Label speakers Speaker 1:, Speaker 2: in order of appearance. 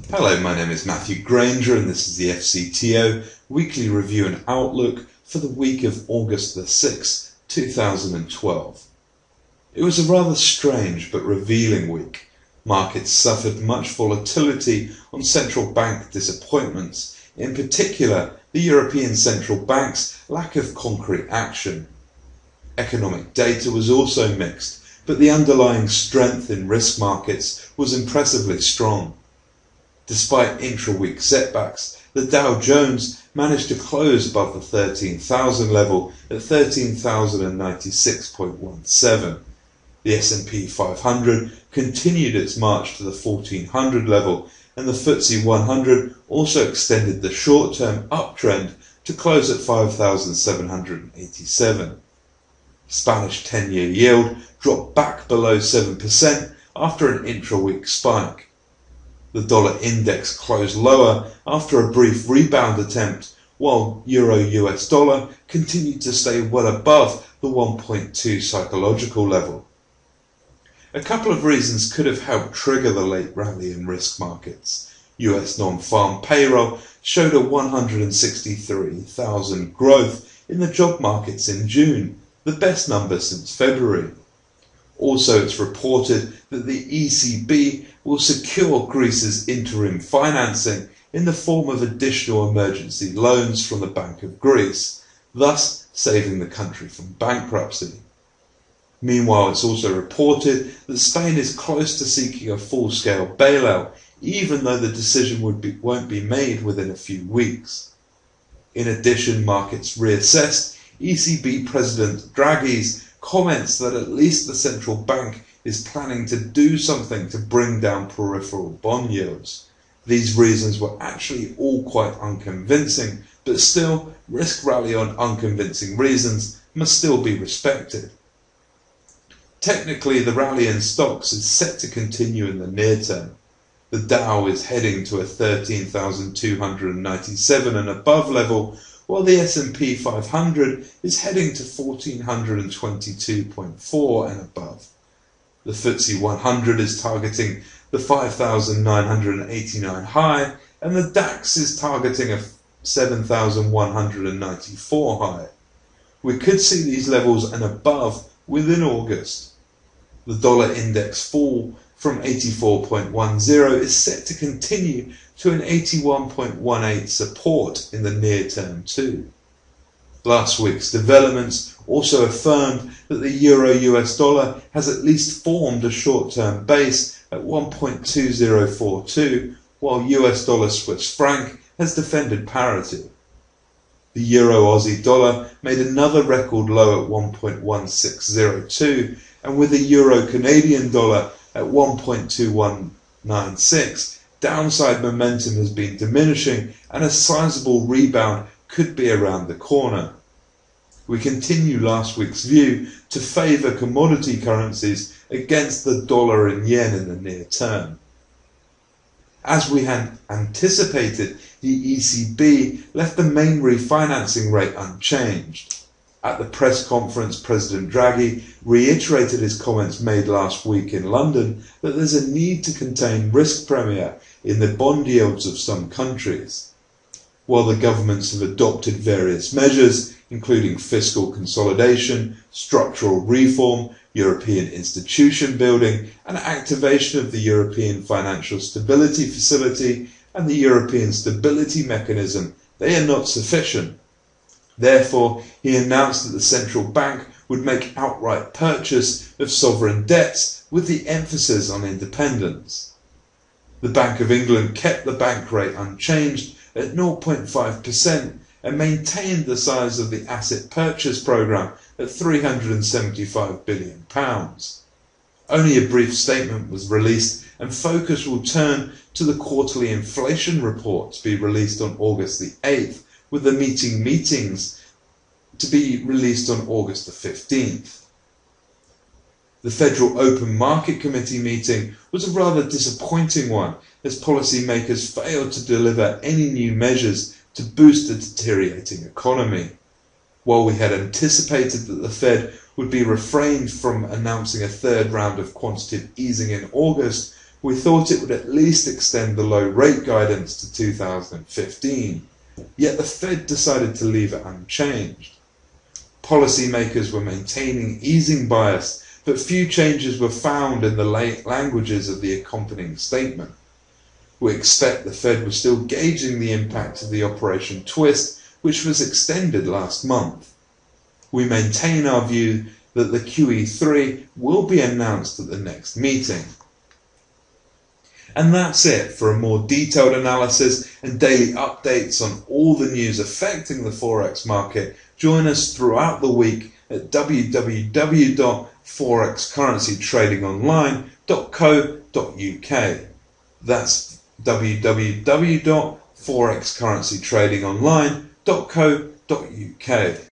Speaker 1: Hello, my name is Matthew Granger and this is the FCTO Weekly Review and Outlook for the week of August the 6th, 2012. It was a rather strange but revealing week. Markets suffered much volatility on central bank disappointments, in particular the European Central Bank's lack of concrete action. Economic data was also mixed, but the underlying strength in risk markets was impressively strong. Despite intra-week setbacks, the Dow Jones managed to close above the 13,000 level at 13,096.17. The S&P 500 continued its march to the 1400 level, and the FTSE 100 also extended the short-term uptrend to close at 5,787. Spanish 10-year yield dropped back below 7% after an intra-week spike. The dollar index closed lower after a brief rebound attempt, while Euro-US dollar continued to stay well above the 1.2 psychological level. A couple of reasons could have helped trigger the late rally in risk markets. US non-farm payroll showed a 163,000 growth in the job markets in June, the best number since February. Also, it's reported that the ECB will secure Greece's interim financing in the form of additional emergency loans from the Bank of Greece, thus saving the country from bankruptcy. Meanwhile, it's also reported that Spain is close to seeking a full-scale bailout, even though the decision won't be made within a few weeks. In addition, markets reassessed ECB President Draghi's comments that at least the central bank is planning to do something to bring down peripheral bond yields. These reasons were actually all quite unconvincing, but still, risk rally on unconvincing reasons must still be respected. Technically, the rally in stocks is set to continue in the near term. The Dow is heading to a 13,297 and above level, while the S&P 500 is heading to 1422.4 and above. The FTSE 100 is targeting the 5,989 high, and the DAX is targeting a 7,194 high. We could see these levels and above within August. The dollar index fall from 84.10 is set to continue to an 81.18 support in the near term too. Last week's developments also affirmed that the Euro-US dollar has at least formed a short-term base at 1.2042, while US dollar Swiss franc has defended parity. The Euro-Aussie dollar made another record low at 1.1602, and with the Euro-Canadian dollar at 1.2196, downside momentum has been diminishing and a sizable rebound could be around the corner. We continue last week's view to favour commodity currencies against the dollar and yen in the near term. As we had anticipated, the ECB left the main refinancing rate unchanged. At the press conference, President Draghi reiterated his comments made last week in London that there's a need to contain risk premia in the bond yields of some countries. While the governments have adopted various measures, including fiscal consolidation, structural reform, European institution building, and activation of the European Financial Stability Facility and the European Stability Mechanism, they are not sufficient. Therefore, he announced that the central bank would make outright purchase of sovereign debts with the emphasis on independence. The Bank of England kept the bank rate unchanged at 0.5% and maintained the size of the asset purchase programme at £375 billion. Only a brief statement was released, and focus will turn to the quarterly inflation report to be released on August the 8th, with the meetings to be released on August the 15th. The Federal Open Market Committee meeting was a rather disappointing one, as policymakers failed to deliver any new measures to boost the deteriorating economy. While we had anticipated that the Fed would be refrained from announcing a third round of quantitative easing in August, we thought it would at least extend the low rate guidance to 2015, yet the Fed decided to leave it unchanged. Policymakers were maintaining easing bias, but few changes were found in the languages of the accompanying statement. We expect the Fed was still gauging the impact of the Operation Twist, which was extended last month. We maintain our view that the QE3 will be announced at the next meeting. And that's it. For a more detailed analysis and daily updates on all the news affecting the Forex market, join us throughout the week at www.forexcurrencytradingonline.co.uk. That's www.forexcurrencytradingonline.co.uk.